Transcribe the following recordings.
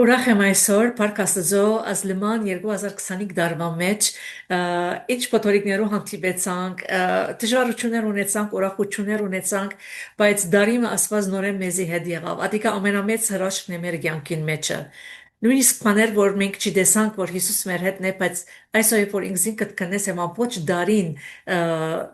Ուրախ եմ այսօր Փարք Աստծո ազլման 2025 դարվա մեջ ինչ փոթորիկներով հանդիպեցանք, դժվարություններ ունեցանք, ուրախություններ ունեցանք, բայց դարիմը Աստված նորեն մեզի հետ եղավ։ Ադիկա ամենամեծ հրաշքն է մեր կյանքին մեջը։ Նույնիսկ բաներ, որ մենք չտեսանք, որ Հիսուս մեր հետն է, բայց այսօր երբ որ ինքզինքդ կնես եմ ամբողջ դարին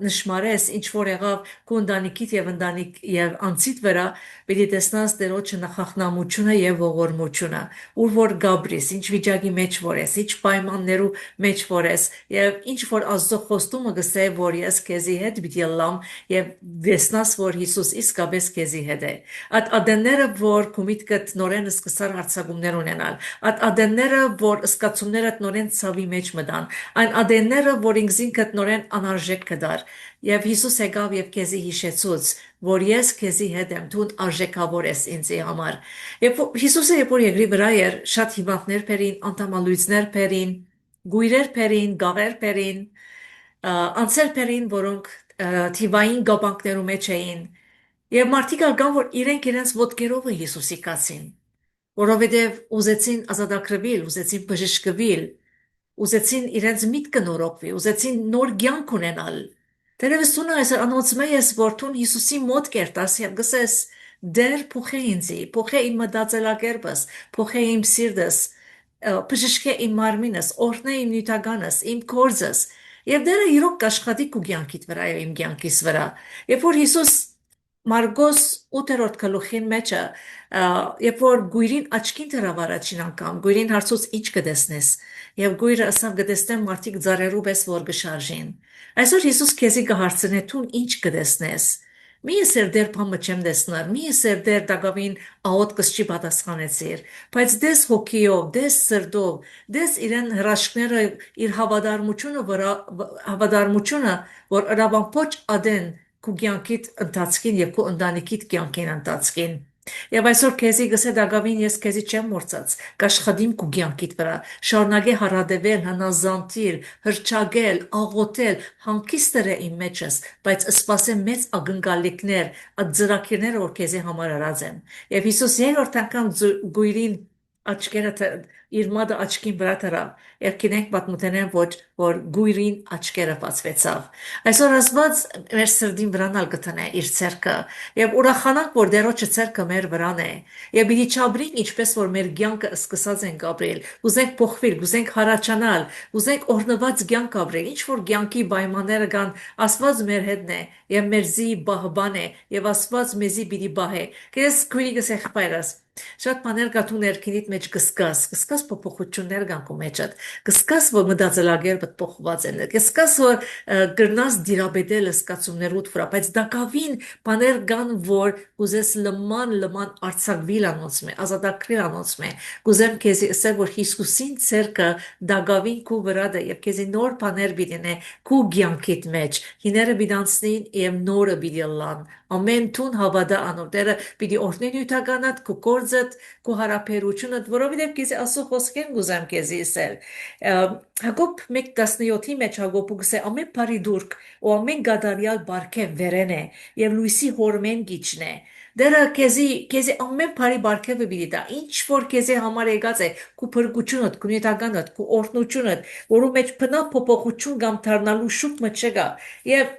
նշмарես, ինչ որ եղավ քո ընտանիքիդ եւ ընտանիք եւ անցիդ վրա, պիտի տեսնաս Տերոջը նախախնամությունը եւ ողորմությունը, ուր որ գաբրիս, ինչ վիճակի մեջ որ ես, ինչ պայմաններու մեջ որ ես եւ ինչ որ Աստծո խոստումը գսե, որ ես քեզի հետ պիտի լամ եւ տեսնաս, որ Հիսուս իսկապես քեզի հետ է։ Այդ ադենները, որ քո միտքդ նորեն սկսար հարցակումներ ունենալ, այդ ադենները, որ սկացումներդ նորեն ցավի մեջ մտան, այն ադենները, որ ինքզինքդ նորեն անարժեք կդար, եւ Հիսուս եկավ եւ քեզի հիշեցուց, որ ես քեզի հետ եմ, դու արժեքավոր ես ինձի համար։ Հիսուսը երբ որ երկրի վրա էր, շատ հիվանդներ բերին, անտամալույձներ բերին, գույրեր բերին, գաղեր բերին, անցեր բերին, որոնք թիվային գաբանքներու մեջ էին։ Եվ մարդիկ ալգան, որ իրենց ոտքերով է Հիսուսի կացին, որովհետև ուզեցին ազատագրվել, ուզեցին բժշկվել, ուզեցին իրենց միտքը նորոգվի, ուզեցին նոր կյանք ունենալ։ Դերևս տունը այսօր անոնցում ես, որ տուն Հիսուսի մոտ կերտաս եւ գսես դեր փոխե ինձի, փոխե իմ մտածելակերպս, փոխե իմ սիրտս, բժշկե իմ մարմինս, օրհնե իմ նյութականս, իմ կորձս։ Եվ դերը իրոք կաշխատի քո կյանքիդ վրա եւ իմ կյանքիս վրա։ Երբ որ Հիսուս Մարգոս 8-րդ գլուխին մեջը, երբ որ գույրին աչքին դրավ առաջին անգամ, գույրին հարցուց ինչ կտեսնես, եւ գույրը ասավ կտեսնեմ մարդիկ ծառերու պես որ կշարժին։ Այսօր Հիսուս քեզի կհարցնե դու ինչ կտեսնես։ Մի էսեր դեր բամը չեմ տեսնար, մի էսեր դեր դակավին աղոտ կսչի պատասխանեցիր, բայց դες հոգիով, դες սրտով, դες իրեն հրաշքները, իր հավատարմությունը, որ հրաբան փոչ ադեն քու կյանքիդ ընթացքին եւ քու ընտանիքիդ կյանքին ընթացքին։ Եվ այսօր քեզի գսե դակավին ես քեզի չեմ մուրցած, կաշխատիմ քու կյանքիդ վրա, շարունակե հարադեվել, հնազանդիլ, հրճագել, աղոթել, հանգիստերը իմ մեջս, բայց սպասեմ մեծ ակնկալիքներ, այդ ծրագիրները որ քեզի համար արած եմ։ Եվ Հիսուս երրորդ անգամ գույրին աչքերը իր մատը աչքին վրա դրավ, եւ գիտենք պատմութենեն որ գույրին աչքերը բացվեցավ։ Այսօր ասված մեր սրդին վրանալ գտնե իր ցերկը եւ ուրախանանք որ դերոջը ցերկը մեր վրան է եւ պիտի չաբրենք ինչպես որ մեր կյանքը սկսած ենք ապրել ուզենք փոխվել ուզենք հարաճանալ ուզենք օրնված կյանք ապրել ինչ որ կյանքի պայմանները կան ասված մեր հետն է եւ մերզի բահբան է եւ ասված մեզի պիտի բահե քեզ քույրիկս եղբայրս շատ բաներ կա դու ներքինիդ մեջ կսկաս փոփոխություններ կան քո մեջդ կսկաս որ մտածելակերպդ փոխված է կսկաս որ գրնաս դիրաբետել սկացումներուդ վրա բայց դակավին բաներ կան որ կուզես լման արցակվիլ անոնցում է ազատագրիլ անոնցում է կուզեմ քեզի ասել որ Հիսուսին ցերկը դակավին քու վրա դե եւ քեզի նոր բաներ բիդնե քու կյանքիդ մեջ հիները բիդանցնին եւ նորը բիդելան ամեն տուն հավատա անորտերը պիտի օրհնի նյութականat քու կորձդ քու հարաբերությունդ որովհետև քեզի ասո խոսքեն գուզեմ քեզի ասել Հակոբ 1:17-ի մեջ Հակոբը գսե ամեն բարի դուրք ու ամեն գադարյալ բարգև վերեն է եւ լույսի հորմեն գիչն է դերը քեզի ամեն բարի բարգևը բիդի դա ինչ որ քեզի համար եկած է քու փրկությունդ քու նյութականդ քու օրհնությունդ որու մեջ բնա փոփոխություն կամ դառնալու շուտ մը չկա եւ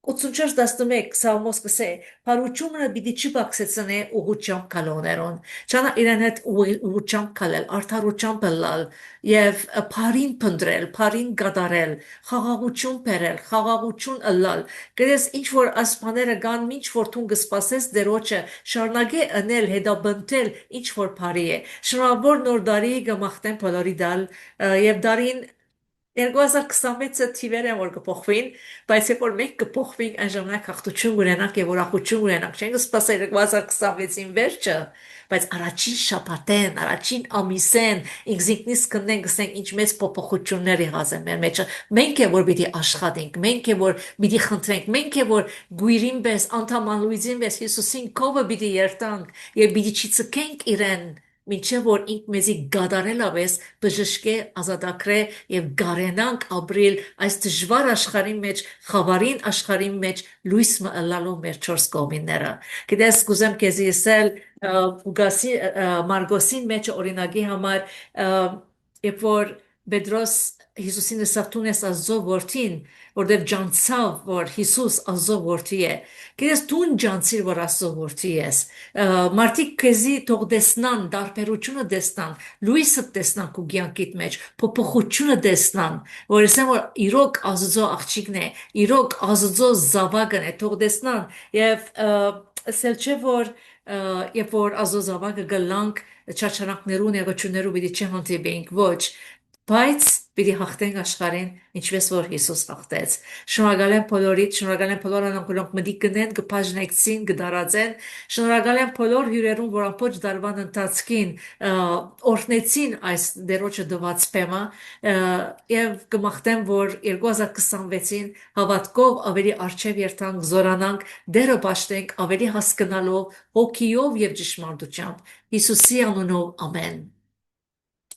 84:11 Սաղմոս կսե Փարուչումն պիտի չբացեցնե ուղղությամբ կալոներուն չանա իրեն հետ ուղղությամբ կալել արդարությամբ լալ եւ փարին փնդրել փարին գադարել խաղաղություն բերել խաղաղություն ըլլալ գերես ինչ որ ասպաները կան ինչ որ դու կսպասես դերոջը շարունակե անել հետաբնտել ինչ որ բարի է շնորհավոր նոր դարի կմախտեն բոլորի դալ եւ դարին 2026-ը թիվերը որ կփոխվին, բայց երբ որ մենք կփոխվենք, այն ժամանակ հաղթություն կունենանք եւ ուրախություն կունենանք։ Չենք սպասել 2026-ին վերջը, բայց առաջին շաբաթեն, առաջին ամիսեն ինքնիս կնենք գսենք ինչ մեծ փոփոխություններ եղած են մեր մեջ։ Մենք է որ պիտի աշխատենք, մենք է որ պիտի խնդրենք, մենք է որ գույրին պես, անդաման լույզին պես Հիսուսին կովը պիտի երթանք եւ պիտի չցկենք իրեն մինչև որ ինք մեզի գադարել ավես բժշկե ազատագրե եւ գարենանք ապրիլ այս դժվար աշխարհի մեջ խավարին աշխարհի մեջ լույս մը ըլլալու մեր 4 կողմինները գիտես կուզեմ քեզի ասել ուգասի մարգոսին մեջ օրինագի համար երբ որ Պետրոս Հիսուսին ասացուն ես Աստծո որդին, որտեղ ջանցավ, որ Հիսուս Աստծո որդի է։ Գիտես դու ջանցիր, որ Աստծո որդի ես։ Մարդիկ քեզի թող տեսնան, դարբերությունը տեսնան, լույսը տեսնան քո կյանքիդ մեջ, փոփոխությունը տեսնան, որ ասեմ որ իրոք Աստծո աղջիկն է, իրոք Աստծո զավակն է, թող տեսնան եւ ասել չէ որ երբ որ Աստծո զավակը գլանք չարչարանքներու նեղություններու պիտի չհանդիպենք ոչ բայց պիտի հաղթենք աշխարհին ինչպես որ Հիսուս հաղթեց շնորհակալ եմ բոլորիդ շնորհակալ եմ բոլոր անոնք մտի գնեն կբաժնեցին կդարածեն շնորհակալ եմ բոլոր հյուրերուն որ ամբողջ դարվան ընթացքին օրհնեցին այս դերոջը դված բեմը եւ կմաղթեմ որ 2026-ին հավատքով ավելի արժեվ երթանք զորանանք դերը պաշտենք ավելի հասկանալով հոգիով եւ ճշմարտությամբ Հիսուսի անունով ամեն